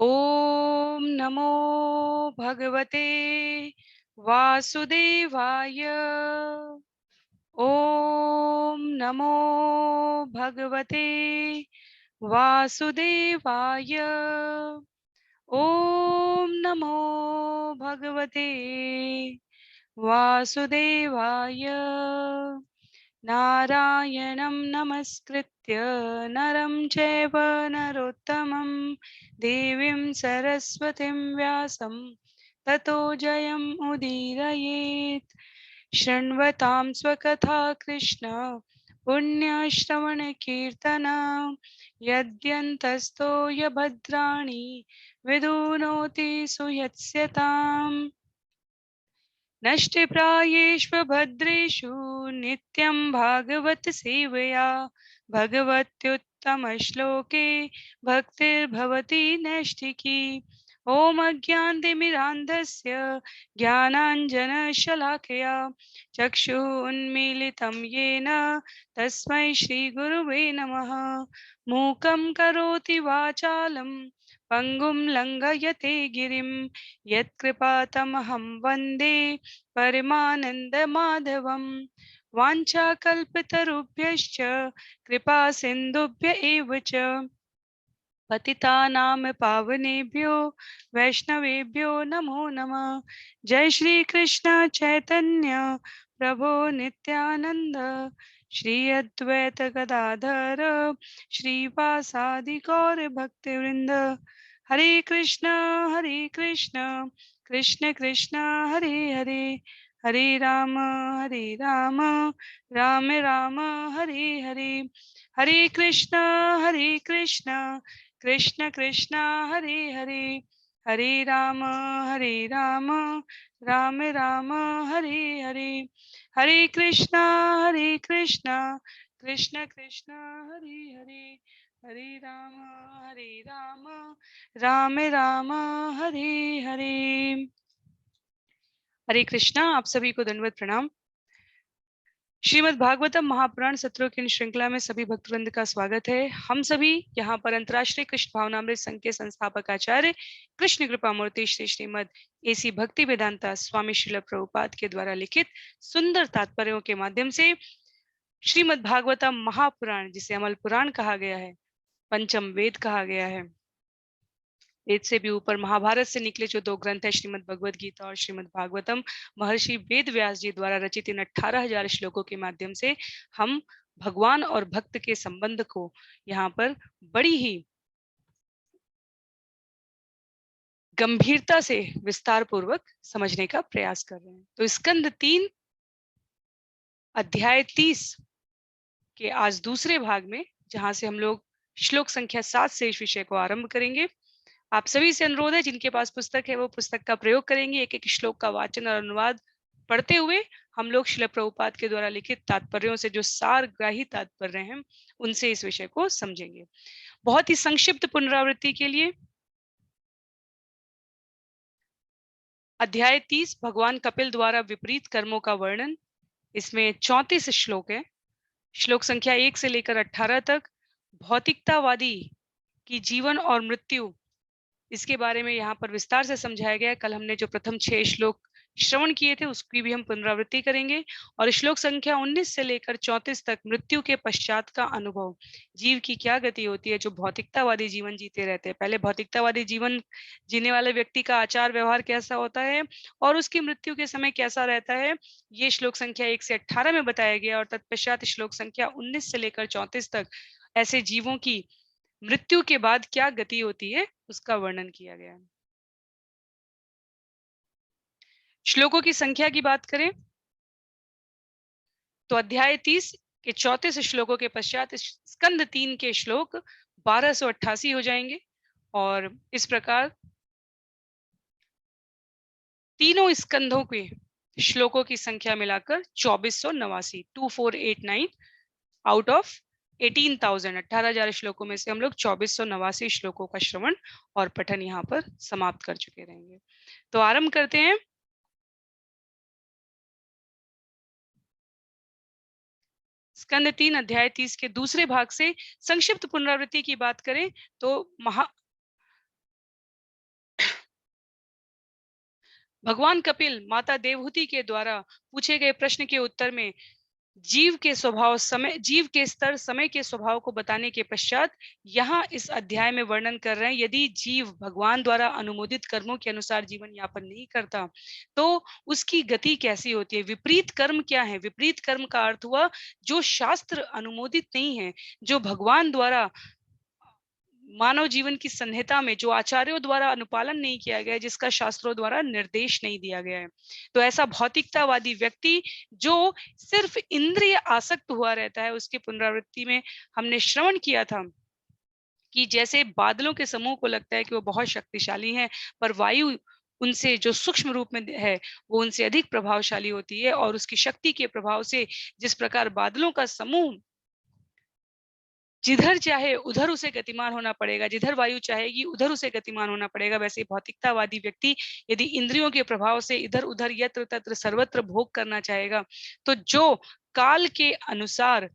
ओम नमो भगवते वासुदेवाय। ओम नमो भगवते वासुदेवाय। ओम नमो भगवते वासुदेवाय। नारायणं नमस्कृत्य नरं चैव नरोत्तमं देवीं सरस्वतीं व्यासं ततो जयम् उदीरयेत्। शृण्वतां स्वकथा कृष्ण पुण्यश्रवणकीर्तन यद्यन्तस्तो यभद्राणि विदुनोति सुयत्स्यताम्। नष्टप्रायेष्वभद्रेषु नित्यं भागवत सेवया भगवत्युत्तमश्लोके भक्तिर्भवति नैष्ठिकी। ॐ अज्ञानतिमिरान्धस्य ज्ञानाञ्जनशलाकया चक्षुः उन्मीलितं येन तस्मै श्रीगुरुवे नमः। मूकं करोति वाचालं पङ्गुं लङ्घयते गिरिं यत्कृपातमहं वन्दे परमानन्दमाधवम्। वाञ्छाकल्पतरुभ्यश्च कृपा सिन्धुभ्य एव च पतितानां पावनेभ्यो वैष्णवेभ्यो नमो नमः। जय श्री कृष्ण चैतन्य प्रभो नित्यानंद श्री अद्वैत गदाधर श्रीवासादि गौर भक्तवृंद। हरे कृष्ण कृष्ण कृष्ण हरे हरे, हरे राम राम राम हरे हरे। हरे कृष्ण कृष्ण कृष्ण हरे हरे, हरे राम राम राम हरे हरे। हरे कृष्ण कृष्ण कृष्ण हरे हरे, हरे राम राम राम हरे हरे। हरे कृष्णा। आप सभी को दंडवत प्रणाम। श्रीमद् भागवतम महापुराण सत्रों की श्रृंखला में सभी भक्तवृंद का स्वागत है। हम सभी यहाँ पर अंतर्राष्ट्रीय कृष्ण भावनामृत संघ के संस्थापक आचार्य कृष्ण कृपा मूर्ति श्री श्रीमद् एसी भक्ति वेदांता स्वामी श्रील प्रभुपाद के द्वारा लिखित सुंदर तात्पर्यों के माध्यम से श्रीमद् भागवतम महापुराण, जिसे अमल पुराण कहा गया है, पंचम वेद कहा गया है, वेद से भी ऊपर महाभारत से निकले जो दो ग्रंथ है श्रीमद् भगवद गीता और श्रीमद् भागवतम, महर्षि वेद व्यास जी द्वारा रचित इन 18,000 श्लोकों के माध्यम से हम भगवान और भक्त के संबंध को यहाँ पर बड़ी ही गंभीरता से विस्तार पूर्वक समझने का प्रयास कर रहे हैं। तो स्कंद 3 अध्याय 30 के आज दूसरे भाग में, जहां से हम लोग श्लोक संख्या 7 से इस विषय को आरंभ करेंगे। आप सभी से अनुरोध है, जिनके पास पुस्तक है वो पुस्तक का प्रयोग करेंगे। एक एक श्लोक का वाचन और अनुवाद पढ़ते हुए हम लोग श्रील प्रभुपाद के द्वारा लिखित तात्पर्यों से जो सारग्राही तात्पर्य हैं उनसे इस विषय को समझेंगे। बहुत ही संक्षिप्त पुनरावृत्ति के लिए अध्याय 30 भगवान कपिल द्वारा विपरीत कर्मों का वर्णन। इसमें 34 श्लोक है। श्लोक संख्या 1 से लेकर 18 तक भौतिकतावादी की जीवन और मृत्यु, इसके बारे में यहाँ पर विस्तार से समझाया गया। कल हमने जो प्रथम 6 श्लोक श्रवण किए थे उसकी भी हम पुनरावृत्ति करेंगे। और श्लोक संख्या 19 से लेकर 34 तक मृत्यु के पश्चात का अनुभव, जीव की क्या गति होती है जो भौतिकतावादी जीवन जीते रहते हैं। पहले भौतिकतावादी जीवन जीने वाले व्यक्ति का आचार व्यवहार कैसा होता है और उसकी मृत्यु के समय कैसा रहता है, ये श्लोक संख्या 1 से 18 में बताया गया। और तत्पश्चात श्लोक संख्या 19 से लेकर 34 तक ऐसे जीवों की मृत्यु के बाद क्या गति होती है उसका वर्णन किया गया है। श्लोकों की संख्या की बात करें तो अध्याय 30 के 34 श्लोकों के पश्चात स्कंद 3 के श्लोक 1288 हो जाएंगे। और इस प्रकार तीनों स्कंधों के श्लोकों की संख्या मिलाकर 2489, 2489 आउट ऑफ 18,000, 18,000 श्लोकों में से हम लोग 2489 श्लोकों का श्रवण और पठन यहाँ पर समाप्त कर चुके रहेंगे। तो आरंभ करते हैं। स्कंद 3 अध्याय 30 के दूसरे भाग से संक्षिप्त पुनरावृत्ति की बात करें तो भगवान कपिल माता देवहूति के द्वारा पूछे गए प्रश्न के उत्तर में जीव के स्तर समय के स्वभाव को बताने के पश्चात यहाँ इस अध्याय में वर्णन कर रहे हैं, यदि जीव भगवान द्वारा अनुमोदित कर्मों के अनुसार जीवन यापन नहीं करता तो उसकी गति कैसी होती है। विपरीत कर्म क्या है? विपरीत कर्म का अर्थ हुआ जो शास्त्र अनुमोदित नहीं है, जो भगवान द्वारा मानव जीवन की संहिता में जो आचार्यों द्वारा अनुपालन नहीं किया गया है, जिसका शास्त्रों द्वारा निर्देश नहीं दिया गया है। तो ऐसा भौतिकतावादी व्यक्ति जो सिर्फ इंद्रिय आसक्त हुआ रहता है, उसकी पुनरावृत्ति में हमने श्रवण किया था कि जैसे बादलों के समूह को लगता है कि वो बहुत शक्तिशाली हैं, पर वायु उनसे जो सूक्ष्म रूप में है वो उनसे अधिक प्रभावशाली होती है, और उसकी शक्ति के प्रभाव से जिस प्रकार बादलों का समूह जिधर चाहे उधर उसे गतिमान होना पड़ेगा, जिधर वायु चाहेगी उधर उसे गतिमान होना पड़ेगा, वैसे ही भौतिकतावादी व्यक्ति यदि इंद्रियों के प्रभाव से इधर उधर यत्र तत्र सर्वत्र भोग करना चाहेगा, तो जो काल के अनुसार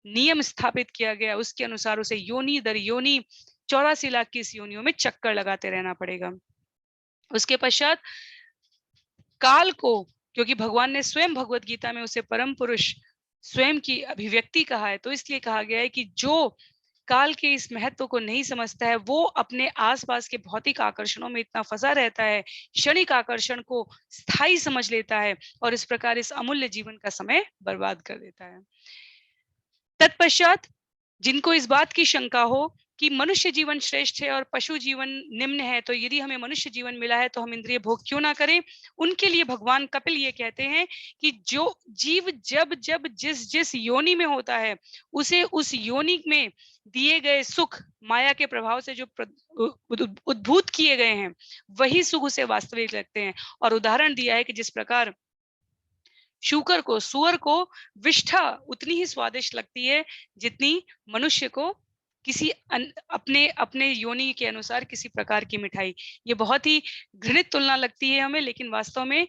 नियम स्थापित किया गया उसके अनुसार उसे योनि दर योनि 84 लाख की इस योनियों में चक्कर लगाते रहना पड़ेगा। उसके पश्चात काल को, क्योंकि भगवान ने स्वयं भगवत गीता में उसे परम पुरुष स्वयं की अभिव्यक्ति कहा है, तो इसलिए कहा गया है कि जो काल के इस महत्व को नहीं समझता है वो अपने आसपास के भौतिक आकर्षणों में इतना फंसा रहता है, क्षणिक आकर्षण को स्थायी समझ लेता है और इस प्रकार इस अमूल्य जीवन का समय बर्बाद कर देता है। तत्पश्चात जिनको इस बात की शंका हो कि मनुष्य जीवन श्रेष्ठ है और पशु जीवन निम्न है, तो यदि हमें मनुष्य जीवन मिला है तो हम इंद्रिय भोग क्यों ना करें, उनके लिए भगवान कपिल ये कहते हैं कि जो जीव जब जब जिस जिस योनि में होता है उसे उस योनि में दिए गए सुख माया के प्रभाव से जो उद्भूत किए गए हैं वही सुख उसे वास्तविक लगते हैं। और उदाहरण दिया है कि जिस प्रकार सुअर को विष्ठा उतनी ही स्वादिष्ट लगती है जितनी मनुष्य को किसी अपने अपने योनि के अनुसार किसी प्रकार की मिठाई। ये बहुत ही घृणित तुलना लगती है हमें, लेकिन वास्तव में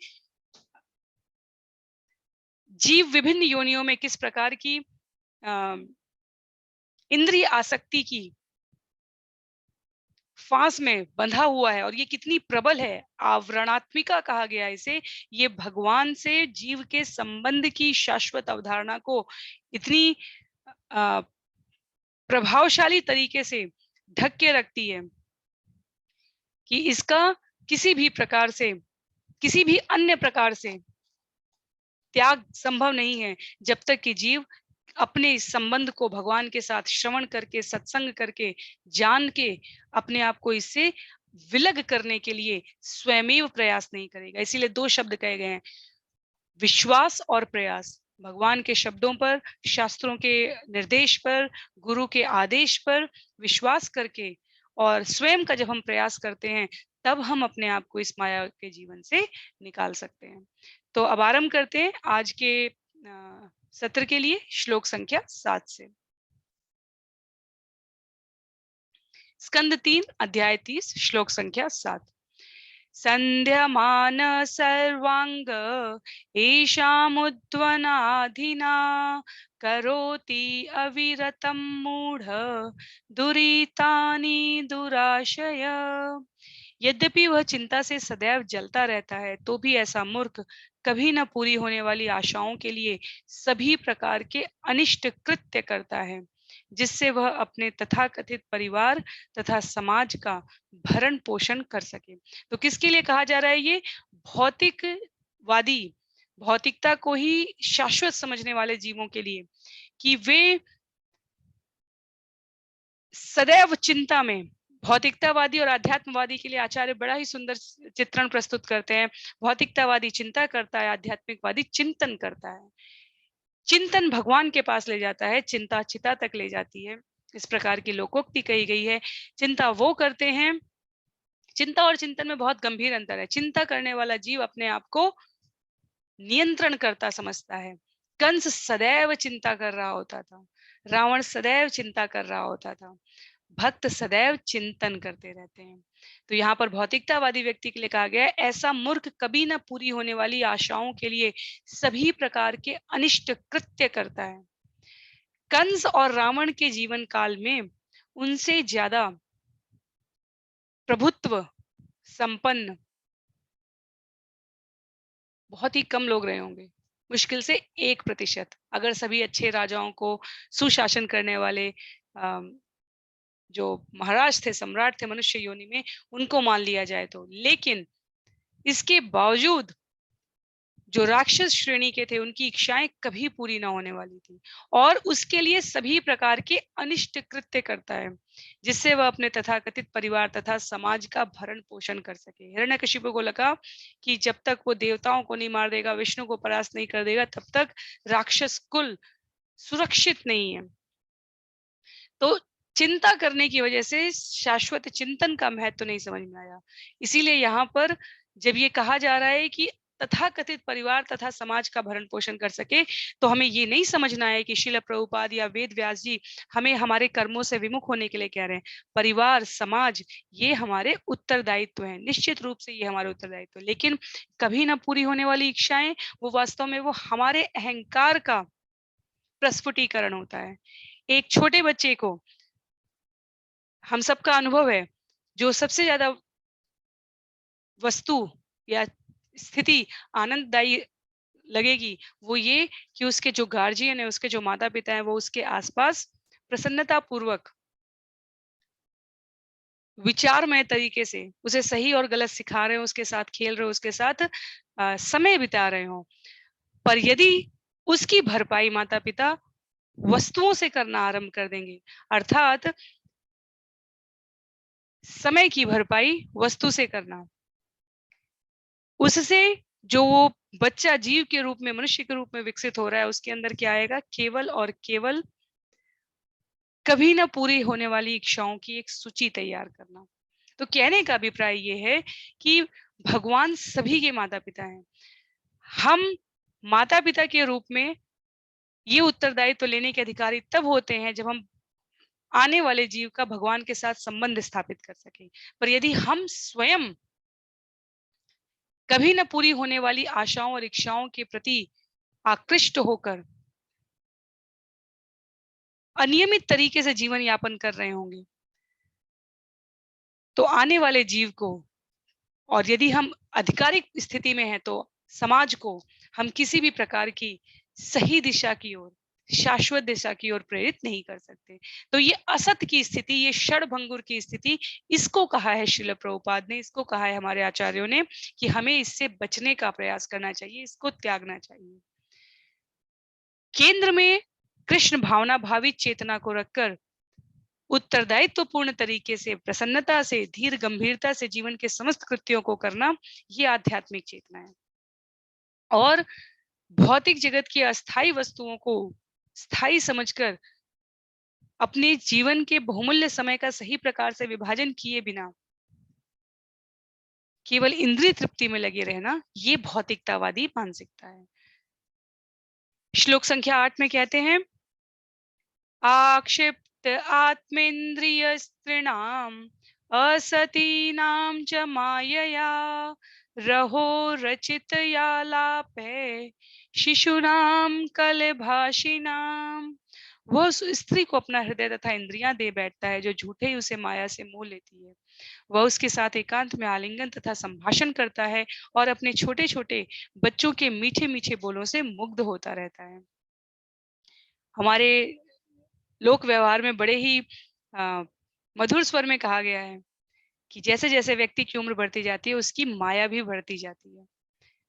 जीव विभिन्न योनियों में किस प्रकार की इंद्रिय आसक्ति की फांस में बंधा हुआ है और ये कितनी प्रबल है, आवरणात्मिका कहा गया इसे। ये भगवान से जीव के संबंध की शाश्वत अवधारणा को इतनी प्रभावशाली तरीके से ढक के रखती है कि इसका किसी भी प्रकार से, किसी भी अन्य प्रकार से त्याग संभव नहीं है जब तक कि जीव अपने इस संबंध को भगवान के साथ श्रवण करके, सत्संग करके, जान के अपने आप को इससे विलग करने के लिए स्वयमेव प्रयास नहीं करेगा। इसीलिए दो शब्द कहे गए हैं, विश्वास और प्रयास। भगवान के शब्दों पर, शास्त्रों के निर्देश पर, गुरु के आदेश पर विश्वास करके और स्वयं का जब हम प्रयास करते हैं तब हम अपने आप को इस माया के जीवन से निकाल सकते हैं। तो अब आरंभ करते हैं आज के सत्र के लिए श्लोक संख्या 7 से। स्कंद 3 अध्याय 30 श्लोक संख्या 7। संध्यामान सर्वांग एषामुद्वनाधिना करोति अविरतं मूढ़ दुरितानि दुराशय। यद्यपि वह चिंता से सदैव जलता रहता है तो भी ऐसा मूर्ख कभी न पूरी होने वाली आशाओं के लिए सभी प्रकार के अनिष्ट कृत्य करता है, जिससे वह अपने तथाकथित परिवार तथा समाज का भरण पोषण कर सके। तो किसके लिए कहा जा रहा है ये? भौतिकवादी, भौतिकता को ही शाश्वत समझने वाले जीवों के लिए, कि वे सदैव चिंता में, भौतिकतावादी और आध्यात्मवादी के लिए आचार्य बड़ा ही सुंदर चित्रण प्रस्तुत करते हैं। भौतिकतावादी चिंता करता है, आध्यात्मिकवादी चिंतन करता है। चिंतन भगवान के पास ले जाता है, चिंता चिता तक ले जाती है। इस प्रकार की लोकोक्ति कही गई है। चिंता वो करते हैं, चिंता और चिंतन में बहुत गंभीर अंतर है। चिंता करने वाला जीव अपने आप को नियंत्रण करता समझता है। कंस सदैव चिंता कर रहा होता था, रावण सदैव चिंता कर रहा होता था, भक्त सदैव चिंतन करते रहते हैं। तो यहाँ पर भौतिकतावादी व्यक्ति के लिए कहा गया है, ऐसा मूर्ख कभी ना पूरी होने वाली आशाओं के लिए सभी प्रकार के अनिष्ट कृत्य करता है। कंस और रावण के जीवन काल में उनसे ज्यादा प्रभुत्व संपन्न बहुत ही कम लोग रहे होंगे, मुश्किल से 1%। अगर सभी अच्छे राजाओं को, सुशासन करने वाले जो महाराज थे, सम्राट थे मनुष्य योनि में, उनको मान लिया जाए तो। लेकिन इसके बावजूद जो राक्षस श्रेणी के थे, उनकी इच्छाएं कभी पूरी ना होने वाली थी, और उसके लिए सभी प्रकार के अनिष्ट कृत्य करता है, जिससे वह अपने तथाकथित परिवार तथा समाज का भरण पोषण कर सके। हिरण्यकशिपु को लगा कि जब तक वो देवताओं को नहीं मार देगा, विष्णु को परास्त नहीं कर देगा, तब तक राक्षस कुल सुरक्षित नहीं है। तो चिंता करने की वजह से शाश्वत चिंतन का महत्व नहीं समझ में आया। इसीलिए यहाँ पर जब ये कहा जा रहा है कि तथाकथित परिवार तथा समाज का भरण पोषण कर सके, तो हमें ये नहीं समझना है कि श्रील प्रभुपाद या वेद व्यास जी हमें हमारे कर्मों से विमुख होने के लिए कह रहे हैं। परिवार, समाज, ये हमारे उत्तरदायित्व है, निश्चित रूप से ये हमारे उत्तरदायित्व। लेकिन कभी ना पूरी होने वाली इच्छाएं, वो वास्तव में वो हमारे अहंकार का प्रस्फुटीकरण होता है। एक छोटे बच्चे को, हम सबका अनुभव है, जो सबसे ज्यादा वस्तु या स्थिति आनंददायी लगेगी, वो ये कि उसके जो गार्जियन है, उसके जो माता पिता है, वो उसके आसपास प्रसन्नता पूर्वक विचारमय तरीके से उसे सही और गलत सिखा रहे हो, उसके साथ खेल रहे हो, उसके साथ समय बिता रहे हो। पर यदि उसकी भरपाई माता पिता वस्तुओं से करना आरंभ कर देंगे, अर्थात समय की भरपाई वस्तु से करना, उससे जो वो बच्चा जीव के रूप में, मनुष्य के रूप में विकसित हो रहा है, उसके अंदर क्या आएगा? केवल और केवल कभी ना पूरी होने वाली इच्छाओं की एक सूची तैयार करना। तो कहने का अभिप्राय ये है कि भगवान सभी के माता पिता हैं। हम माता पिता के रूप में ये उत्तरदायित्व लेने के अधिकारी तब होते हैं जब हम आने वाले जीव का भगवान के साथ संबंध स्थापित कर सके। पर यदि हम स्वयं कभी न पूरी होने वाली आशाओं और इच्छाओं के प्रति आकृष्ट होकर अनियमित तरीके से जीवन यापन कर रहे होंगे, तो आने वाले जीव को, और यदि हम आधिकारिक स्थिति में हैं, तो समाज को हम किसी भी प्रकार की सही दिशा की ओर, शाश्वत दिशा की ओर प्रेरित नहीं कर सकते। तो ये असत की स्थिति, ये क्षणभंगुर की स्थिति, इसको कहा है श्रील प्रभुपाद ने, इसको कहा है हमारे आचार्यों ने कि हमें इससे बचने का प्रयास करना चाहिए, इसको त्यागना चाहिए। केंद्र में कृष्ण भावना भावित चेतना को रखकर उत्तरदायित्वपूर्ण तरीके से, प्रसन्नता से, धीर गंभीरता से जीवन के समस्त कृत्यों को करना, ये आध्यात्मिक चेतना है। और भौतिक जगत की अस्थायी वस्तुओं को स्थायी समझकर अपने जीवन के बहुमूल्य समय का सही प्रकार से विभाजन किए बिना केवल इंद्रिय तृप्ति में लगे रहना, ये भौतिकतावादी मानसिकता है। श्लोक संख्या 8 में कहते हैं, आक्षिप्त आत्मेन्द्रिय स्त्रीणाम असतीनाम च मायया रहो रचित यालापे शिशुनाम कलभाषिनाम। वह उस स्त्री को अपना हृदय तथा इंद्रियां दे बैठता है, जो झूठे ही उसे माया से मोह लेती है। वह उसके साथ एकांत में आलिंगन तथा संभाषण करता है और अपने छोटे छोटे बच्चों के मीठे मीठे बोलों से मुग्ध होता रहता है। हमारे लोक व्यवहार में बड़े ही मधुर स्वर में कहा गया है कि जैसे जैसे व्यक्ति की उम्र बढ़ती जाती है, उसकी माया भी बढ़ती जाती है।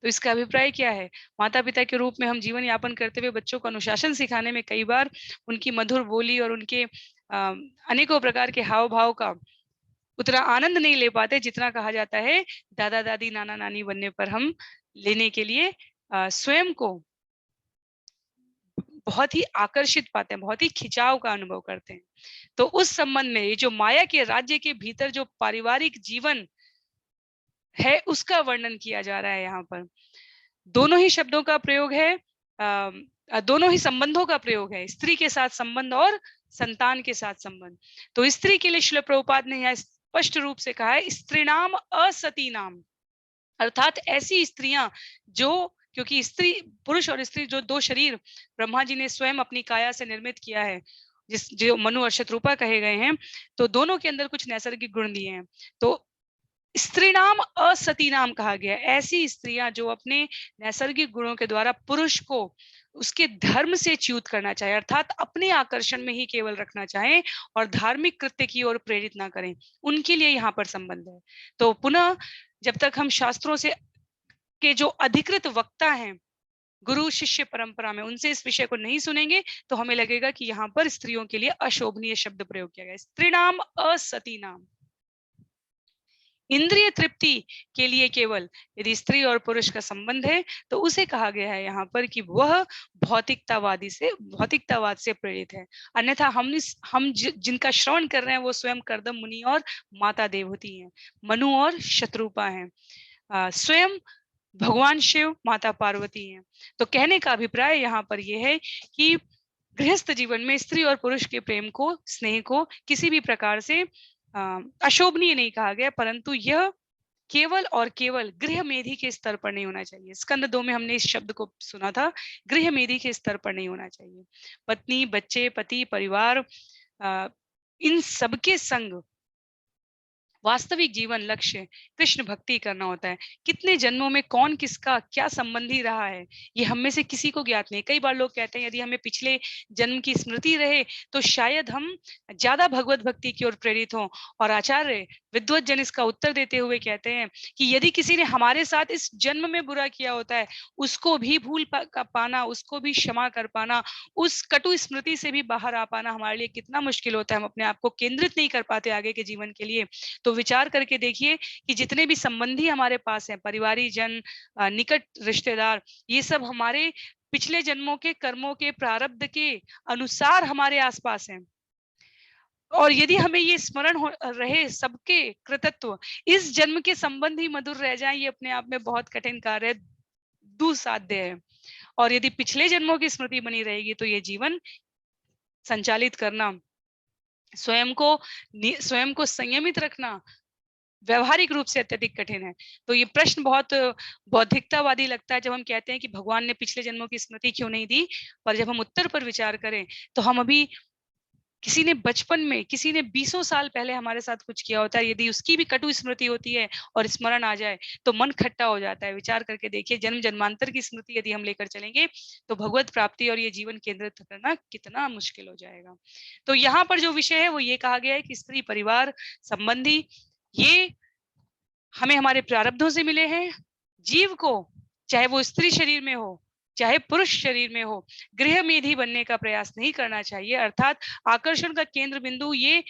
तो इसका अभिप्राय क्या है? माता पिता के रूप में हम जीवन यापन करते हुए बच्चों को अनुशासन सिखाने में कई बार उनकी मधुर बोली और उनके अनेकों प्रकार के हाव भाव का उतना आनंद नहीं ले पाते, जितना कहा जाता है दादा दादी नाना नानी बनने पर हम लेने के लिए स्वयं को बहुत ही आकर्षित पाते हैं, बहुत ही खिंचाव का अनुभव करते हैं। तो उस संबंध में ये जो माया के राज्य के भीतर जो पारिवारिक जीवन है, उसका वर्णन किया जा रहा है यहाँ पर। दोनों ही शब्दों का प्रयोग है, दोनों ही संबंधों का प्रयोग है, स्त्री के साथ संबंध और संतान के साथ संबंध। तो स्त्री के लिए श्रील प्रभुपाद ने यहाँ स्पष्ट रूप से कहा है, स्त्रीणाम असती नाम, अर्थात ऐसी स्त्रियां जो, क्योंकि स्त्री, पुरुष और स्त्री जो दो शरीर ब्रह्मा जी ने स्वयं अपनी काया से निर्मित किया है, जो मनु और शत्रुपा कहे गए हैं, तो दोनों के अंदर कुछ नैसर्गिक गुण दिए हैं। तो स्त्रीणाम असतीनाम कहा गया है। ऐसी स्त्रियां जो अपने नैसर्गिक गुणों के द्वारा पुरुष को उसके धर्म से च्युत करना चाहे, अर्थात अपने आकर्षण में ही केवल रखना चाहे और धार्मिक कृत्य की ओर प्रेरित ना करें, उनके लिए यहाँ पर संबंध है। तो पुनः जब तक हम शास्त्रों से के जो अधिकृत वक्ता हैं गुरु शिष्य परंपरा में, उनसे इस विषय को नहीं सुनेंगे तो हमें लगेगा कि यहाँ पर स्त्रियों के लिए अशोभनीय शब्द प्रयोग किया गया है। स्त्रीणाम असतीनाम, इंद्रिय तृप्ति के लिए केवल यदि स्त्री और पुरुष का संबंध है तो उसे कहा गया है यहाँ पर कि वह भौतिकतावाद से प्रेरित है। अन्यथा हम जिनका श्रवण कर रहे हैं वो स्वयं कर्दम मुनि और माता देवहूति हैं, मनु और शत्रुपा हैं, स्वयं भगवान शिव माता पार्वती हैं। तो कहने का अभिप्राय यहाँ पर यह है कि गृहस्थ जीवन में स्त्री और पुरुष के प्रेम को, स्नेह को किसी भी प्रकार से अशोभनीय नहीं कहा गया, परंतु यह केवल और केवल गृह मेधी के स्तर पर नहीं होना चाहिए। स्कंद 2 में हमने इस शब्द को सुना था, गृह मेधी के स्तर पर नहीं होना चाहिए। पत्नी, बच्चे, पति, परिवार, इन सबके संग वास्तविक जीवन लक्ष्य कृष्ण भक्ति करना होता है। कितने जन्मों में कौन किसका क्या संबंधी रहा है ये हम में से किसी को ज्ञात नहीं। कई बार लोग कहते हैं यदि हमें पिछले जन्म की स्मृति रहे तो शायद हम ज्यादा भगवत भक्ति की ओर प्रेरित हों। और आचार्य विद्वत जन इसका उत्तर देते हुए कहते हैं कि यदि किसी ने हमारे साथ इस जन्म में बुरा किया होता है, उसको भी भूल पाना, उसको भी क्षमा कर पाना, उस कटु स्मृति से भी बाहर आ पाना हमारे लिए कितना मुश्किल होता है। हम अपने आप को केंद्रित नहीं कर पाते आगे के जीवन के लिए। तो विचार करके देखिए कि जितने भी संबंधी हमारे पास हैं, परिवारी जन, निकट रिश्तेदार, ये सब हमारे पिछले जन्मों के कर्मों के प्रारब्ध के अनुसार हमारे आसपास हैं। और यदि हमें ये स्मरण रहे सबके कृतत्व, इस जन्म के संबंध ही मधुर रह जाएं, ये अपने आप में बहुत कठिन कार्य है, दुस्साध्य है। और यदि पिछले जन्मों की स्मृति बनी रहेगी तो ये जीवन संचालित करना, स्वयं को संयमित रखना व्यवहारिक रूप से अत्यधिक कठिन है। तो ये प्रश्न बहुत बौद्धिकतावादी लगता है जब हम कहते हैं कि भगवान ने पिछले जन्मों की स्मृति क्यों नहीं दी। पर जब हम उत्तर पर विचार करें तो हम अभी किसी ने बचपन में, किसी ने 20 साल पहले हमारे साथ कुछ किया होता है, यदि उसकी भी कटु स्मृति होती है और स्मरण आ जाए तो मन खट्टा हो जाता है। विचार करके देखिए, जन्म जन्मांतर की स्मृति यदि हम लेकर चलेंगे तो भगवत प्राप्ति और ये जीवन केंद्रित करना कितना मुश्किल हो जाएगा। तो यहाँ पर जो विषय है वो ये कहा गया है कि स्त्री परिवार संबंधी ये हमें हमारे प्रारब्धों से मिले हैं। जीव को चाहे वो स्त्री शरीर में हो चाहे पुरुष शरीर में हो, गृह मेधी बनने का प्रयास नहीं करना चाहिए। अर्थात आकर्षण का केंद्र बिंदु ये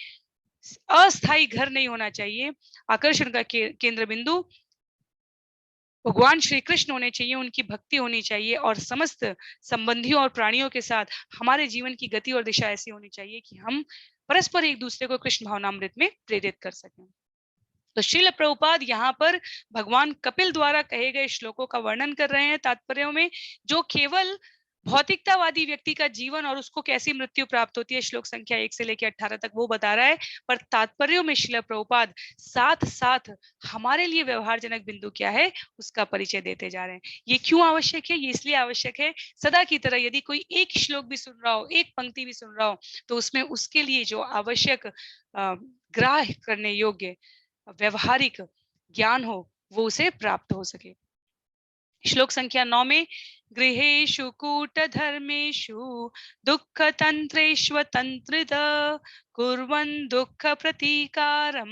अस्थायी घर नहीं होना चाहिए। आकर्षण का केंद्र बिंदु भगवान श्री कृष्ण होने चाहिए, उनकी भक्ति होनी चाहिए और समस्त संबंधियों और प्राणियों के साथ हमारे जीवन की गति और दिशा ऐसी होनी चाहिए कि हम परस्पर एक दूसरे को कृष्ण भावनामृत में प्रेरित कर सकें। तो श्रील प्रभुपाद यहाँ पर भगवान कपिल द्वारा कहे गए श्लोकों का वर्णन कर रहे हैं तात्पर्यों में, जो केवल भौतिकतावादी व्यक्ति का जीवन और उसको कैसी मृत्यु प्राप्त होती है, श्लोक संख्या 1 से लेकर 18 तक वो बता रहा है। पर तात्पर्यों में श्रील प्रभुपाद साथ साथ हमारे लिए व्यवहार जनक बिंदु क्या है उसका परिचय देते जा रहे हैं। ये क्यों आवश्यक है? ये इसलिए आवश्यक है, सदा की तरह यदि कोई एक श्लोक भी सुन रहा हो, एक पंक्ति भी सुन रहा हो, तो उसमें उसके लिए जो आवश्यक ग्राह्य करने योग्य व्यवहारिक ज्ञान हो वो उसे प्राप्त हो सके। श्लोक संख्या 9 में गृहेषु कूट धर्मेषु दुःख तंत्रेष्वतंत्रित कुर्वन् दुःख प्रतीकारं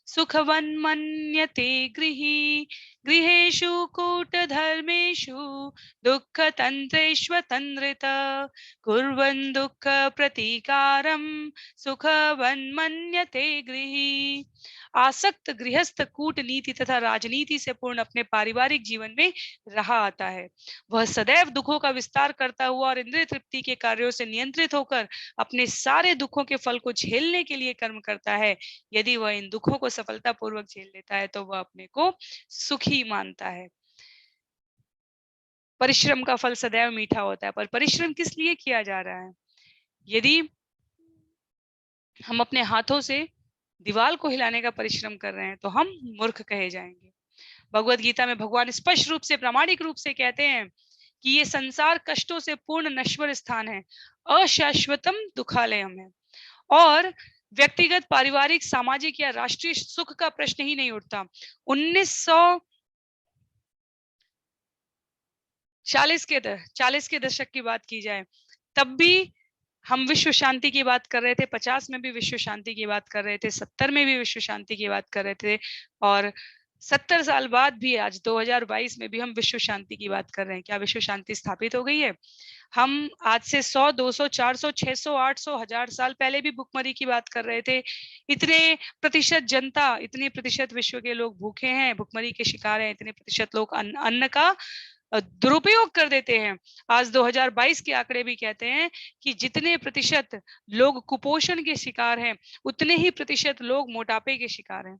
सुखवन्मन्यते गृही। गृहेषु कूट धर्मेषु दुःख तंत्रेष्वतंत्रित कुर्वन् दुःख प्रतीकारं सुखवन्मन्यते गृही। आसक्त गृहस्थ कूटनीति तथा राजनीति से पूर्ण अपने पारिवारिक जीवन में रहा आता है। वह सदैव दुखों का विस्तार करता हुआ और इंद्रिय तृप्ति के कार्यों से नियंत्रित होकर अपने सारे दुखों के फल को झेलने के लिए कर्म करता है। यदि वह इन दुखों को सफलतापूर्वक झेल लेता है तो वह अपने को सुखी मानता है। परिश्रम का फल सदैव मीठा होता है, पर परिश्रम किस लिए किया जा रहा है? यदि हम अपने हाथों से दीवार को हिलाने का परिश्रम कर रहे हैं तो हम मूर्ख कहे जाएंगे। भगवत गीता में भगवान स्पष्ट रूप से, प्रामाणिक रूप से कहते हैं कि ये संसार कष्टों से पूर्ण नश्वर स्थान है, अशाश्वतम दुखालयम है। और व्यक्तिगत, पारिवारिक, सामाजिक या राष्ट्रीय सुख का प्रश्न ही नहीं उठता। 1940 के दशक की बात की जाए, तब भी हम विश्व शांति की बात कर रहे थे, 50 में भी विश्व शांति की बात कर रहे थे, 70 में भी विश्व शांति की बात कर रहे थे, और 70 साल बाद भी आज 2022 में भी हम विश्व शांति की बात कर रहे हैं। क्या विश्व शांति स्थापित हो गई है? हम आज से 100, 200, 400, 600, 800, 1000 साल पहले भी भुखमरी की बात कर रहे थे। इतने प्रतिशत जनता, इतने प्रतिशत विश्व के लोग भूखे हैं, भुखमरी के शिकार हैं, इतने प्रतिशत लोग अन्न का दुरुपयोग कर देते हैं। आज 2022 के आंकड़े भी कहते हैं कि जितने प्रतिशत लोग कुपोषण के शिकार हैं, उतने ही प्रतिशत लोग मोटापे के शिकार हैं।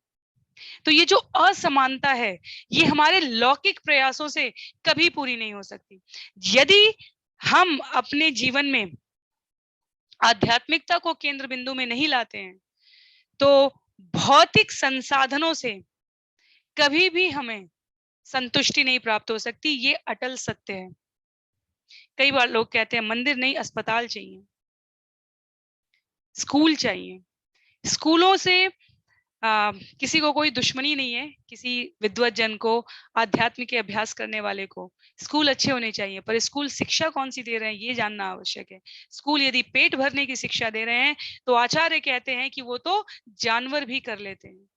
तो ये जो असमानता है, ये हमारे लौकिक प्रयासों से कभी पूरी नहीं हो सकती। यदि हम अपने जीवन में आध्यात्मिकता को केंद्र बिंदु में नहीं लाते हैं, तो भौतिक संसाधनों से कभी भी हमें संतुष्टि नहीं प्राप्त हो सकती। ये अटल सत्य है। कई बार लोग कहते हैं मंदिर नहीं, अस्पताल चाहिए, स्कूल चाहिए। स्कूलों से किसी को कोई दुश्मनी नहीं है, किसी विद्वत जन को, आध्यात्म के अभ्यास करने वाले को। स्कूल अच्छे होने चाहिए, पर स्कूल शिक्षा कौन सी दे रहे हैं ये जानना आवश्यक है। स्कूल यदि पेट भरने की शिक्षा दे रहे हैं, तो आचार्य कहते हैं कि वो तो जानवर भी कर लेते हैं।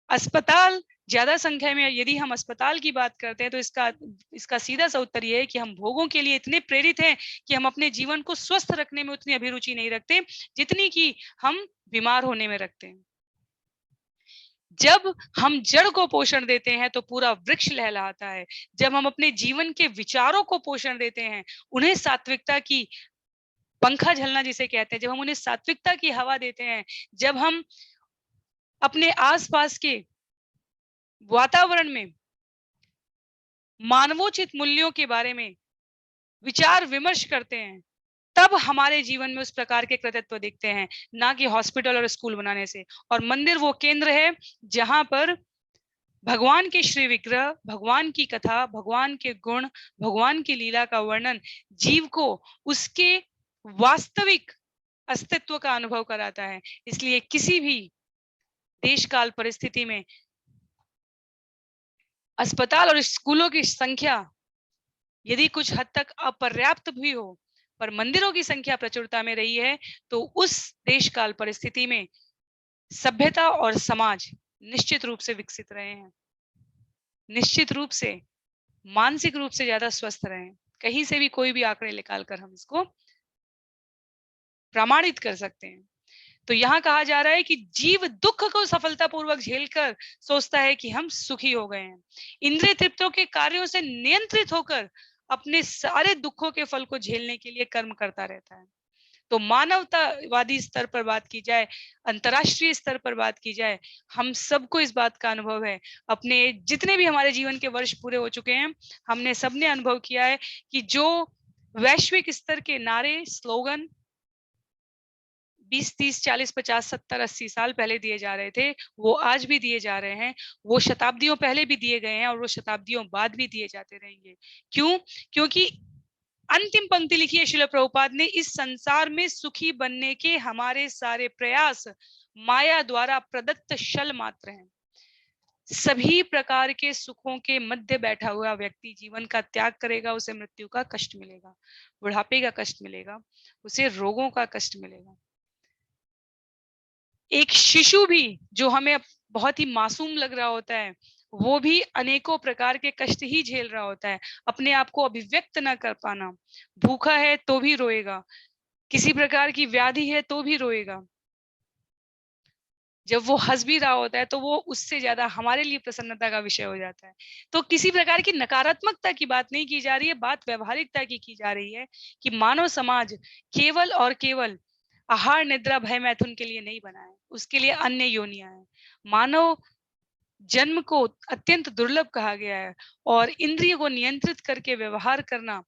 अस्पताल ज्यादा संख्या में, यदि हम अस्पताल की बात करते हैं, तो इसका सीधा सा उत्तर यह है कि हम भोगों के लिए इतने प्रेरित हैं कि हम अपने जीवन को स्वस्थ रखने में उतनी अभिरुचि नहीं रखते जितनी कि हम बीमार होने में रखते हैं। जब हम जड़ को पोषण देते हैं तो पूरा वृक्ष लहलहाता है। जब हम अपने जीवन के विचारों को पोषण देते हैं, उन्हें सात्विकता की पंखा झलना जिसे कहते हैं, जब हम उन्हें सात्विकता की हवा देते हैं, जब हम अपने आसपास के वातावरण में मानवोचित मूल्यों के बारे में विचार विमर्श करते हैं, तब हमारे जीवन में उस प्रकार के कृतित्व दिखते हैं, ना कि हॉस्पिटल और स्कूल बनाने से। और मंदिर वो केंद्र है जहां पर भगवान के श्री विग्रह, भगवान की कथा, भगवान के गुण, भगवान की लीला का वर्णन जीव को उसके वास्तविक अस्तित्व का अनुभव कराता है। इसलिए किसी भी देश काल परिस्थिति में अस्पताल और स्कूलों की संख्या यदि कुछ हद तक अपर्याप्त भी हो, पर मंदिरों की संख्या प्रचुरता में रही है, तो उस देश काल परिस्थिति में सभ्यता और समाज निश्चित रूप से विकसित रहे हैं, निश्चित रूप से मानसिक रूप से ज्यादा स्वस्थ रहे हैं। कहीं से भी कोई भी आंकड़े निकालकर हम इसको प्रमाणित कर सकते हैं। तो यहाँ कहा जा रहा है कि जीव दुख को सफलतापूर्वक झेलकर सोचता है कि हम सुखी हो गए हैं। इंद्रिय तृप्तों के कार्यों से नियंत्रित होकर अपने सारे दुखों के फल को झेलने के लिए कर्म करता रहता है। तो मानवतावादी स्तर पर बात की जाए, अंतर्राष्ट्रीय स्तर पर बात की जाए, हम सबको इस बात का अनुभव है। अपने जितने भी हमारे जीवन के वर्ष पूरे हो चुके हैं, हमने सबने अनुभव किया है कि जो वैश्विक स्तर के नारे, स्लोगन 20, 30, 40, 50, 70, 80 साल पहले दिए जा रहे थे, वो आज भी दिए जा रहे हैं। वो शताब्दियों पहले भी दिए गए हैं और वो शताब्दियों बाद भी दिए जाते रहेंगे। क्यों? क्योंकि अंतिम पंक्ति लिखी है श्रील प्रभुपाद ने, इस संसार में सुखी बनने के हमारे सारे प्रयास माया द्वारा प्रदत्त शल मात्र हैं। सभी प्रकार के सुखों के मध्य बैठा हुआ व्यक्ति जीवन का त्याग करेगा, उसे मृत्यु का कष्ट मिलेगा, बुढ़ापे का कष्ट मिलेगा, उसे रोगों का कष्ट मिलेगा। एक शिशु भी जो हमें बहुत ही मासूम लग रहा होता है, वो भी अनेकों प्रकार के कष्ट ही झेल रहा होता है। अपने आप को अभिव्यक्त न कर पाना, भूखा है तो भी रोएगा, किसी प्रकार की व्याधि है तो भी रोएगा। जब वो हंस भी रहा होता है तो वो उससे ज्यादा हमारे लिए प्रसन्नता का विषय हो जाता है। तो किसी प्रकार की नकारात्मकता की बात नहीं की जा रही है, बात व्यवहारिकता की जा रही है कि मानव समाज केवल और केवल आहार, निद्रा, भय, मैथुन के लिए नहीं बना है, उसके लिए अन्य योनियां हैं। मानव जन्म को अत्यंत दुर्लभ कहा गया है और इंद्रिय को नियंत्रित करके व्यवहार करना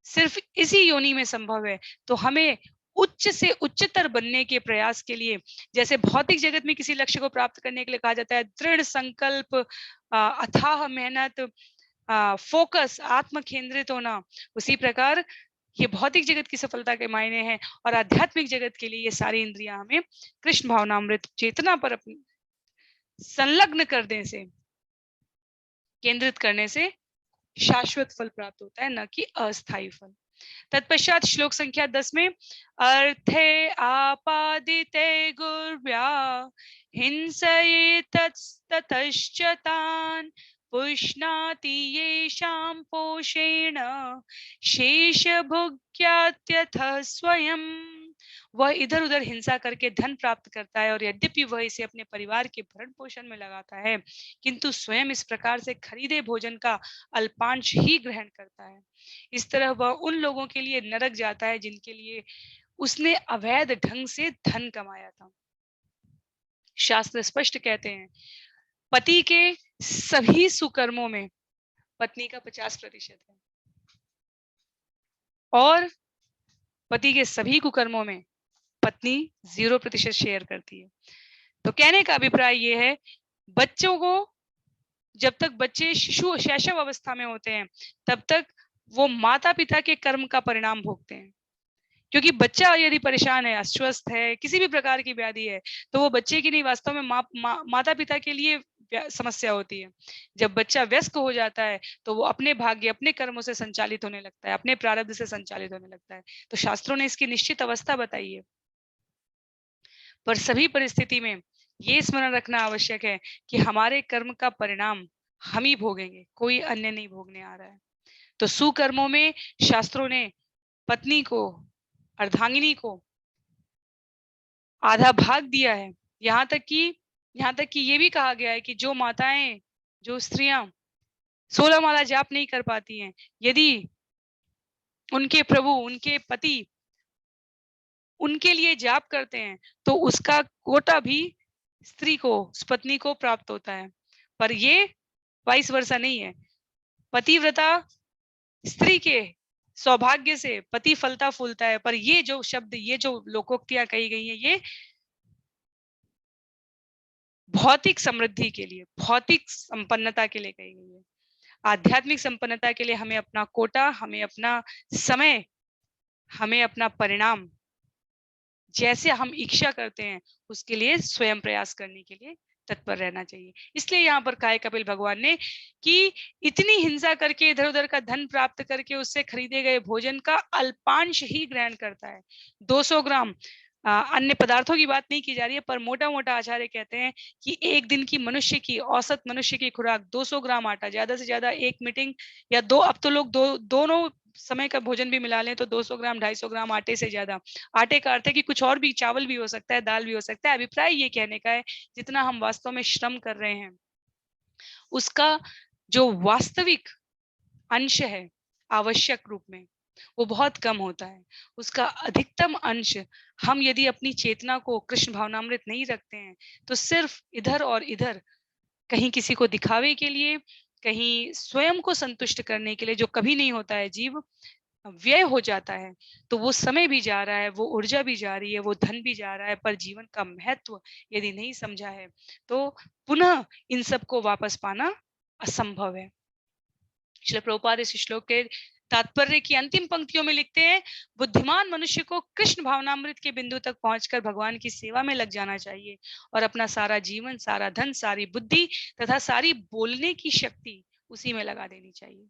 सिर्फ इसी योनि में संभव है। तो हमें उच्च से उच्चतर बनने के प्रयास के लिए, जैसे भौतिक जगत में किसी लक्ष्य को प्राप्त करने के लिए कहा जाता है दृढ़ संकल्प, अथाह मेहनत, फोकस, आत्म केंद्रित होना, उसी प्रकार ये भौतिक जगत की सफलता के मायने हैं, और आध्यात्मिक जगत के लिए ये सारी इंद्रियां हमें कृष्ण भावनामृत चेतना पर अपनी संलग्न करने से, केंद्रित करने से शाश्वत फल प्राप्त होता है, न कि अस्थायी फल। तत्पश्चात श्लोक संख्या 10 में अर्थे आपादिते गुर्व्या हिंसये ततश्च तान् पुष्णाति येषां पोषेण शेषभुक्यात्यथ स्वयं। वह इधर उधर हिंसा करके धन प्राप्त करता है, और यद्यपि वह इसे अपने परिवार के भरण पोषण में लगाता है, किंतु स्वयं इस प्रकार से खरीदे भोजन का अल्पांश ही ग्रहण करता है। इस तरह वह उन लोगों के लिए नरक जाता है जिनके लिए उसने अवैध ढंग से धन कमाया था। शास्त्र स्पष्ट कहते हैं, पति के सभी सुकर्मों में पत्नी का 50% है, और पति के सभी कुकर्मों में पत्नी 0% शेयर करती है। तो कहने का अभिप्राय यह है, बच्चों को जब तक बच्चे शिशु शैशव अवस्था में होते हैं, तब तक वो माता पिता के कर्म का परिणाम भोगते हैं। क्योंकि बच्चा यदि परेशान है, अस्वस्थ है, किसी भी प्रकार की व्याधि है, तो वो बच्चे की नहीं, वास्तव में माता पिता के लिए समस्या होती है। जब बच्चा व्यस्क हो जाता है, तो वो अपने भाग्य, अपने कर्मों से संचालित होने लगता है, अपने प्रारब्ध से संचालित होने लगता है। तो शास्त्रों ने इसकी निश्चित अवस्था बताई है। पर सभी परिस्थिति में ये स्मरण रखना आवश्यक है कि हमारे कर्म का परिणाम हम ही भोगेंगे, कोई अन्य नहीं भोगने आ रहा है। तो सुकर्मों में शास्त्रों ने पत्नी को, अर्धांगिनी को आधा भाग दिया है। यहाँ तक कि ये भी कहा गया है कि जो माताएं, जो स्त्रियां 16 माला जाप नहीं कर पाती हैं, यदि उनके प्रभु, उनके पति उनके लिए जाप करते हैं, तो उसका कोटा भी स्त्री को, पत्नी को प्राप्त होता है। पर ये वाइस वर्सा नहीं है। पतिव्रता स्त्री के सौभाग्य से पति फलता फूलता है, पर ये जो शब्द, ये जो लोकोक्तियां कही गई हैं, ये भौतिक समृद्धि के लिए, भौतिक संपन्नता के लिए कही गई है। आध्यात्मिक संपन्नता के लिए हमें अपना कोटा, हमें अपना समय, हमें अपना परिणाम जैसे हम इच्छा करते हैं, उसके लिए स्वयं प्रयास करने के लिए तत्पर रहना चाहिए। इसलिए यहाँ पर कहा कपिल भगवान ने कि इतनी हिंसा करके, इधर उधर का धन प्राप्त करके उससे खरीदे गए भोजन का अल्पांश ही ग्रहण करता है। 200 ग्राम अन्य पदार्थों की बात नहीं की जा रही है, पर मोटा मोटा आचार्य कहते हैं कि एक दिन की मनुष्य की, औसत मनुष्य की खुराक 200 ग्राम आटा, ज्यादा से ज्यादा एक मीटिंग या दो, अब तो लोग दोनों समय का भोजन भी मिला लें तो 200 ग्राम 250 ग्राम आटे से ज्यादा। आटे का अर्थ है कि कुछ और भी, चावल भी हो सकता है, दाल भी हो सकता है। अभिप्राय ये कहने का है, जितना हम वास्तव में श्रम कर रहे हैं, उसका जो वास्तविक अंश है आवश्यक रूप में, वो बहुत कम होता है। उसका अधिकतम अंश हम यदि अपनी चेतना को कृष्ण भावनामृत नहीं रखते हैं, तो सिर्फ इधर और इधर, कहीं किसी को दिखावे के लिए, कहीं स्वयं को संतुष्ट करने के लिए, जो कभी नहीं होता है, जीव व्यय हो जाता है। तो वो समय भी जा रहा है, वो ऊर्जा भी जा रही है, वो धन भी जा रहा है, पर जीवन का महत्व यदि नहीं समझा है, तो पुनः इन सबको वापस पाना असंभव है। श्रील प्रभुपाद इस श्लोक के तात्पर्य की अंतिम पंक्तियों में लिखते हैं, बुद्धिमान मनुष्य को कृष्ण भावनामृत के बिंदु तक पहुंचकर भगवान की सेवा में लग जाना चाहिए, और अपना सारा जीवन, सारा धन, सारी बुद्धि तथा सारी बोलने की शक्ति उसी में लगा देनी चाहिए।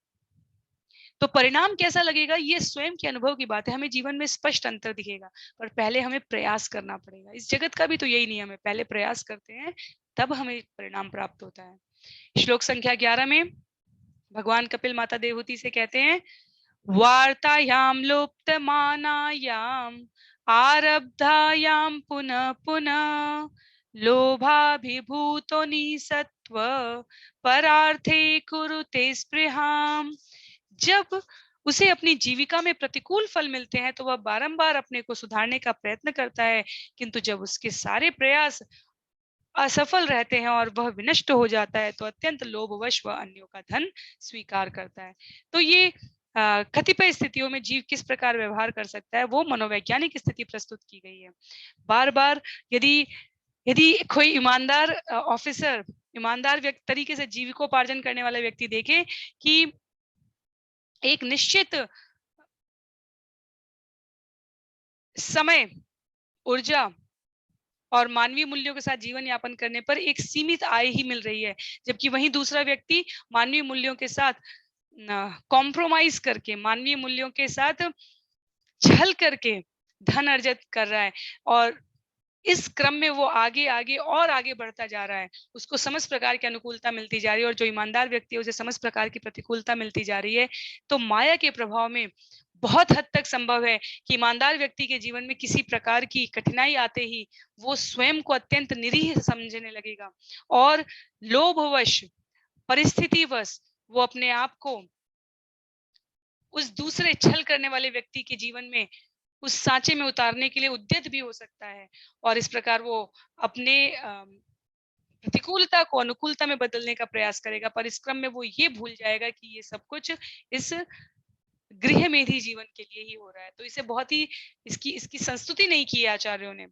तो परिणाम कैसा लगेगा, ये स्वयं के अनुभव की बात है। हमें जीवन में स्पष्ट अंतर दिखेगा, पर पहले हमें प्रयास करना पड़ेगा। इस जगत का भी तो यही नियम है, पहले प्रयास करते हैं, तब हमें परिणाम प्राप्त होता है। श्लोक संख्या 11 में भगवान कपिल माता देवहूति से कहते हैं, वार्तायाम लुप्त मानायाम आरब्धायाम पुनः पुनः लोभाभिभूतो निसत्व परार्थे कुरुते स्पृहाम। जब उसे अपनी जीविका में प्रतिकूल फल मिलते हैं, तो वह बारंबार अपने को सुधारने का प्रयत्न करता है, किंतु जब उसके सारे प्रयास असफल रहते हैं और वह विनष्ट हो जाता है, तो अत्यंत लोभवश वह अन्यों का धन स्वीकार करता है। तो ये कतिपय स्थितियों में जीव किस प्रकार व्यवहार कर सकता है, वो मनोवैज्ञानिक स्थिति प्रस्तुत की गई है। बार बार यदि यदि कोई ईमानदार ऑफिसर, ईमानदार तरीके से जीविकोपार्जन करने वाला व्यक्ति देखे कि एक निश्चित समय, ऊर्जा और मानवीय मूल्यों के साथ जीवन यापन करने पर एक सीमित आय ही मिल रही है, जबकि वहीं दूसरा व्यक्ति मानवीय मूल्यों के साथ कॉम्प्रोमाइज करके, मानवीय मूल्यों के साथ छल करके धन अर्जित कर रहा है और इस क्रम में वो आगे आगे और आगे बढ़ता जा रहा है। उसको समस्त प्रकार की अनुकूलता मिलती जा रही है और जो ईमानदार व्यक्ति है उसे समस्त प्रकार की प्रतिकूलता मिलती जा रही है। तो माया के प्रभाव में बहुत हद तक संभव है कि ईमानदार व्यक्ति के जीवन में किसी प्रकार की कठिनाई आते ही वो स्वयं को अत्यंत निरीह समझने लगेगा और लोभवश, परिस्थितिवश वो अपने आप को उस दूसरे छल करने वाले व्यक्ति के जीवन में उस सांचे में उतारने के लिए उद्यत भी हो सकता है और इस प्रकार वो अपने प्रतिकूलता को अनुकूलता में बदलने का प्रयास करेगा, पर इस क्रम में वो ये भूल जाएगा कि ये सब कुछ इस गृह मेधी जीवन के लिए ही हो रहा है। तो इसे बहुत ही इसकी इसकी संस्तुति नहीं की है आचार्यों ने।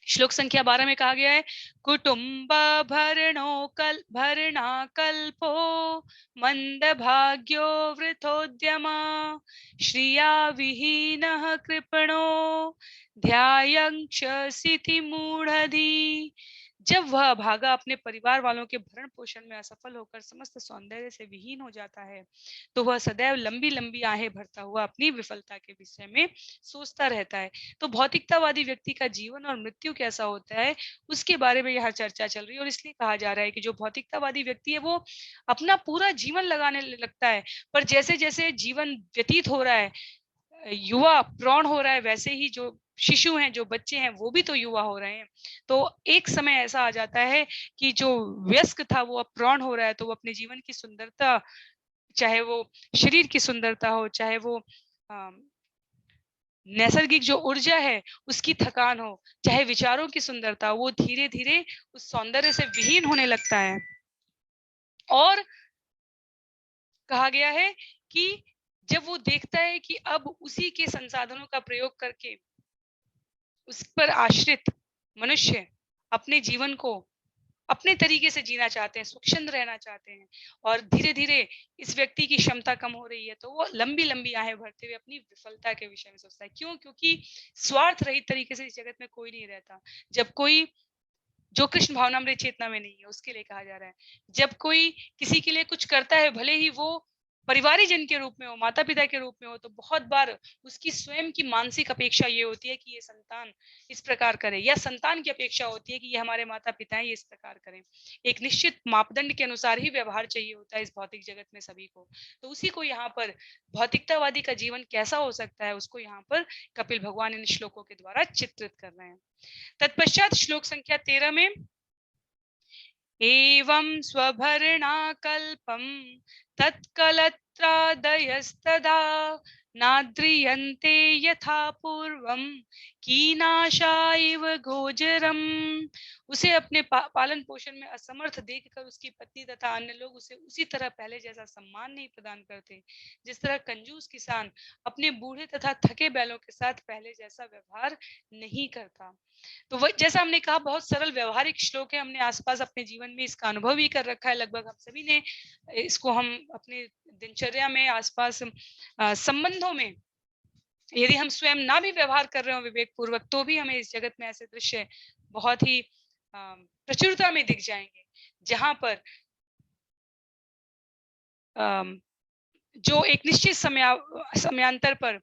श्लोक संख्या 12 में कहा गया है, कुटुंब भरणा कल्पो मंद भाग्यो वृथोद्यमा श्रिया विहीन कृपणो ध्यायंक्षसिति मूढ़धि। जब वह भागा अपने परिवार वालों के भरण पोषण में असफल होकर समस्त सौंदर्य से विहीन हो जाता है, तो वह सदैव लंबी लंबी आहें भरता हुआ अपनी विफलता के विषय में सोचता रहता है। तो भौतिकतावादी व्यक्ति का जीवन और मृत्यु कैसा होता है उसके बारे में यहाँ चर्चा चल रही है और इसलिए कहा जा रहा है कि जो भौतिकतावादी व्यक्ति है वो अपना पूरा जीवन लगाने लगता है, पर जैसे जैसे जीवन व्यतीत हो रहा है, युवा प्रौढ़ हो रहा है, वैसे ही जो शिशु हैं, जो बच्चे हैं, वो भी तो युवा हो रहे हैं। तो एक समय ऐसा आ जाता है कि जो वयस्क था वो अब प्रौढ़ हो रहा है, तो वो अपने जीवन की सुंदरता, चाहे वो शरीर की सुंदरता हो, चाहे वो नैसर्गिक जो ऊर्जा है उसकी थकान हो, चाहे विचारों की सुंदरता, वो धीरे धीरे उस सौंदर्य से विहीन होने लगता है। और कहा गया है कि जब वो देखता है कि अब उसी के संसाधनों का प्रयोग करके उस पर आश्रित मनुष्य अपने जीवन को अपने तरीके से जीना चाहते हैं, स्वच्छंद रहना चाहते हैं और धीरे धीरे इस व्यक्ति की क्षमता कम हो रही है, तो वो लंबी लंबी आहें भरते हुए अपनी विफलता के विषय में सोचता है। क्यों? क्योंकि स्वार्थ रहित तरीके से इस जगत में कोई नहीं रहता। जब कोई जो कृष्ण भावनामृत चेतना में नहीं है, उसके लिए कहा जा रहा है। जब कोई किसी के लिए कुछ करता है, भले ही वो परिवारीजन के रूप में हो, माता पिता के रूप में हो, तो बहुत बार उसकी स्वयं की मानसिक अपेक्षा ये होती है कि ये संतान इस प्रकार करे, या संतान की अपेक्षा होती है कि ये हमारे माता पिता हैं, ये इस प्रकार करें। एक निश्चित मापदंड के अनुसार ही व्यवहार चाहिए होता है इस भौतिक जगत में सभी को। तो उसी को यहाँ पर भौतिकतावादी का जीवन कैसा हो सकता है, उसको यहाँ पर कपिल भगवान इन श्लोकों के द्वारा चित्रित कर रहे हैं। तत्पश्चात श्लोक संख्या 13 में, एवं स्वभरणाकल्पं तत्कलत्रादयस्तदा नाद्रियन्ते यथा पूर्वं कीनाशा इव गोचरम्। उसे अपने पालन पोषण में असमर्थ देखकर उसकी पत्नी तथा अन्य लोग उसे उसी तरह पहले जैसा सम्मान नहीं प्रदान करते, जिस तरह कंजूस किसान अपने बूढ़े तथा थके बैलों के साथ पहले जैसा व्यवहार नहीं करता। तो वही जैसा हमने कहा, बहुत सरल व्यवहारिक श्लोक है, हमने आसपास अपने जीवन में इसका अनुभव ही कर रखा है, लगभग हम सभी ने इसको हम अपने दिनचर्या में आसपास संबंधों में यदि हम स्वयं ना भी व्यवहार कर रहे हो विवेक पूर्वक, तो भी हमें इस जगत में ऐसे दृश्य बहुत ही प्रचुरता में दिख जाएंगे, जहां पर जो एक निश्चित समयांतर पर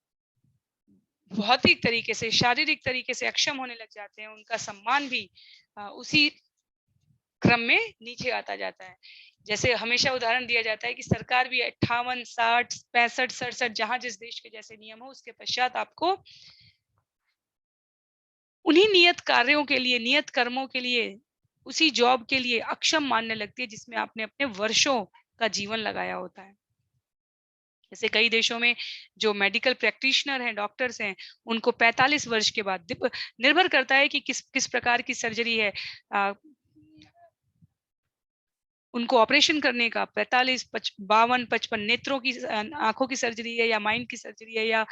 भौतिक तरीके से, शारीरिक तरीके से अक्षम होने लग जाते हैं, उनका सम्मान भी उसी क्रम में नीचे आता जाता है। जैसे हमेशा उदाहरण दिया जाता है कि सरकार भी 58, 60, 65, 67 जहां जिस देश के जैसे नियम हो, उसके पश्चात आपको उन्हीं नियत कार्यों के लिए, नियत कर्मों के लिए, उसी जॉब के लिए अक्षम मानने लगती है जिसमें आपने अपने वर्षों का जीवन लगाया होता है। जैसे कई देशों में जो मेडिकल प्रैक्टिशनर हैं, डॉक्टर्स हैं, उनको 45 वर्ष के बाद निर्भर करता है कि किस किस प्रकार की सर्जरी है, उनको ऑपरेशन करने का 45, 52, 55 नेत्रों की, आंखों की सर्जरी है या माइंड की सर्जरी है या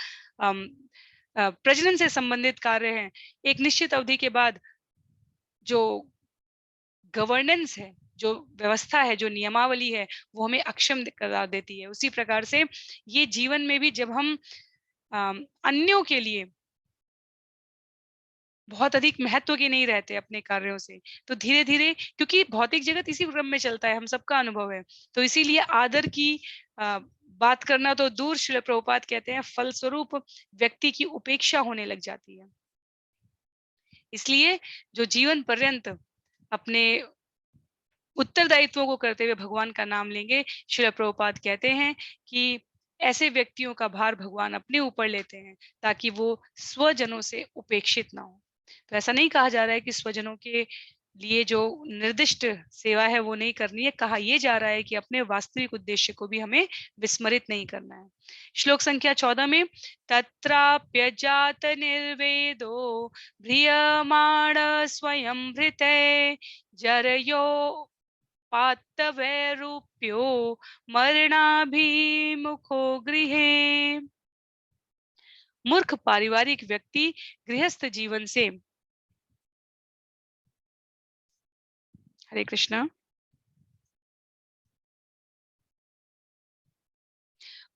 प्रजनन से संबंधित कार्य हैं, एक निश्चित अवधि के बाद जो गवर्नेंस है, जो व्यवस्था है, जो नियमावली है, वो हमें अक्षम करा देती है। उसी प्रकार से ये जीवन में भी जब हम अन्यों के लिए बहुत अधिक महत्व के नहीं रहते अपने कार्यों से। तो धीरे-धीरे, क्योंकि भौतिक जगत इसी क्रम में चलता है, हम सबका अनुभव है। तो इसीलिए आदर की अ, बात करना तो दूर, श्रील प्रभुपाद कहते हैं फलस्वरूप व्यक्ति की उपेक्षा होने लग जाती है। इसलिए जो जीवन पर्यंत अपने उत्तरदायित्वों को करते हुए भगवान का नाम लेंगे, श्रील प्रभुपाद कहते हैं कि ऐसे व्यक्तियों का भार भगवान अपने ऊपर लेते हैं ताकि वो स्वजनों से उपेक्षित ना हो। तो ऐसा नहीं कहा जा रहा है कि स्वजनों के लिए जो निर्दिष्ट सेवा है वो नहीं करनी है। कहा यह जा रहा है कि अपने वास्तविक उद्देश्य को भी हमें विस्मरित नहीं करना है। श्लोक संख्या 14 में तत्राप्यजात निर्वेदो भ्रियमाण स्वयं भृते जरयो पातवैरूप्यो मरणाभिमुखो गृहे। मूर्ख पारिवारिक व्यक्ति गृहस्थ जीवन से, हरे कृष्णा,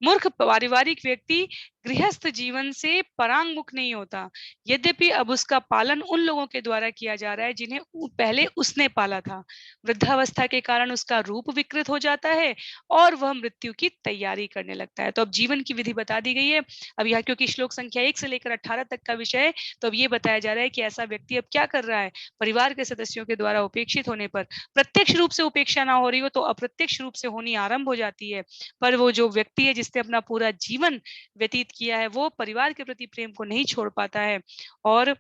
मूर्ख पारिवारिक व्यक्ति गृहस्थ जीवन से परांगमुख नहीं होता। यद्यपि अब उसका पालन उन लोगों के द्वारा किया जा रहा है जिन्हें पहले उसने पाला था। वृद्धावस्था के कारण उसका रूप विकृत हो जाता है और वह मृत्यु की तैयारी करने लगता है। तो अब जीवन की विधि बता दी गई है। अब यहाँ क्योंकि श्लोक संख्या 1 से लेकर 18 तक का विषय है, तो अब ये बताया जा रहा है कि ऐसा व्यक्ति अब क्या कर रहा है। परिवार के सदस्यों के द्वारा उपेक्षित होने पर प्रत्यक्ष रूप से उपेक्षा ना हो रही हो तो अप्रत्यक्ष रूप से होनी आरंभ हो जाती है। पर वो जो व्यक्ति है जिसने अपना पूरा जीवन व्यतीत किया है वो परिवार के प्रति प्रेम को नहीं छोड़ पाता है। और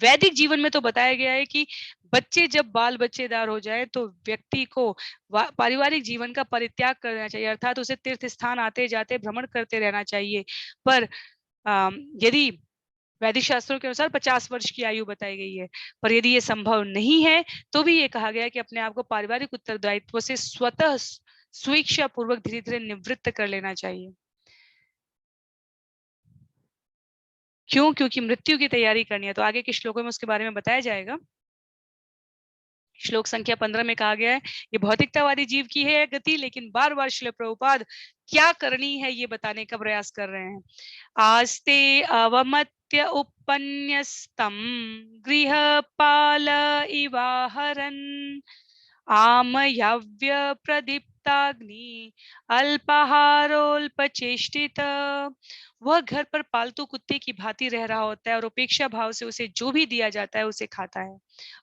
वैदिक जीवन में तो बताया गया है कि बच्चे जब बाल बच्चेदार हो जाए तो व्यक्ति को पारिवारिक जीवन का परित्याग करना चाहिए, अर्थात उसे तीर्थ स्थान आते जाते भ्रमण करते रहना चाहिए। पर यदि वैदिक शास्त्रों के अनुसार 50 वर्ष की आयु बताई गई है, पर यदि ये संभव नहीं है तो भी ये कहा गया कि अपने आप को पारिवारिक उत्तरदायित्व से स्वतः स्वेच्छा पूर्वक धीरे धीरे निवृत्त कर लेना चाहिए। क्यों? क्योंकि मृत्यु की तैयारी करनी है। तो आगे के श्लोकों में उसके बारे में बताया जाएगा। श्लोक संख्या 15 में कहा गया है ये भौतिकतावादी जीव की है गति, लेकिन बार बार श्रील प्रभुपाद क्या करनी है ये बताने का प्रयास कर रहे हैं। आस्ते अवमत्य उपन्यस्तम गृहपाल इवाहरन आमयव्य प्रदीप्ताग्नि अल्पाहारोल्पचेष्टित। वह घर पर पालतू कुत्ते की भांति रह रहा होता है और उपेक्षा भाव से उसे जो भी दिया जाता है उसे खाता है।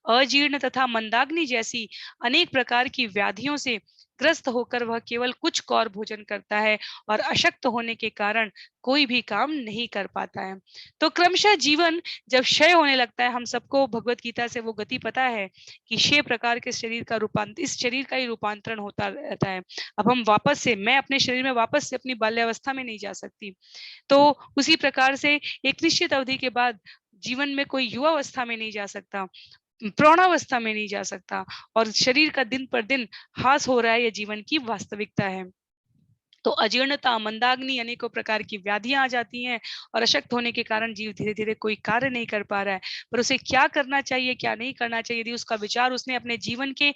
अजीर्ण तथा मंदाग्नि जैसी अनेक प्रकार की व्याधियों से ग्रस्त होकर वह केवल कुछ कौर भोजन करता है और अशक्त होने के कारण कोई भी काम नहीं कर पाता है। तो क्रमशः जीवन जब क्षय होने लगता है, हम सबको भगवत गीता से वो गति पता है कि 6 प्रकार के शरीर का रूपांतर, इस शरीर का ही रूपांतरण होता रहता है। अब हम वापस से, मैं अपने शरीर में वापस से अपनी बाल्यावस्था में नहीं जा सकती। तो उसी प्रकार से एक निश्चित अवधि के बाद जीवन में कोई युवावस्था में नहीं जा सकता, प्रौढ़ावस्था में नहीं जा सकता, और शरीर का दिन पर दिन ह्रास हो रहा है, ये जीवन की वास्तविकता है। तो अजीर्णता, मंदाग्नि, अनेकों प्रकार की व्याधियां आ जाती हैं और अशक्त होने के कारण जीव धीरे धीरे कोई कार्य नहीं कर पा रहा है। पर उसे क्या करना चाहिए, क्या नहीं करना चाहिए, यदि उसका विचार उसने अपने जीवन के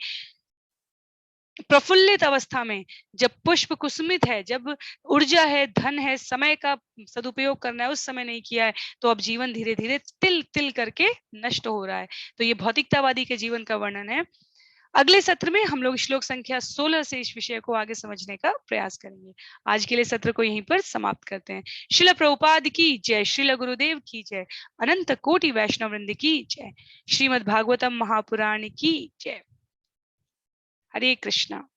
प्रफुल्लित अवस्था में, जब पुष्प कुसुमित है, जब ऊर्जा है, धन है, समय का सदुपयोग करना है, उस समय नहीं किया है, तो अब जीवन धीरे धीरे तिल तिल करके नष्ट हो रहा है। तो ये भौतिकतावादी के जीवन का वर्णन है। अगले सत्र में हम लोग श्लोक संख्या 16 से इस विषय को आगे समझने का प्रयास करेंगे। आज के लिए सत्र को यहीं पर समाप्त करते हैं। श्रील प्रभुपाद की जय, श्रील गुरुदेव की जय, अनंत कोटि वैष्णव वृंद की जय, श्रीमद् भागवतम महापुराण की जय। हरे कृष्णा।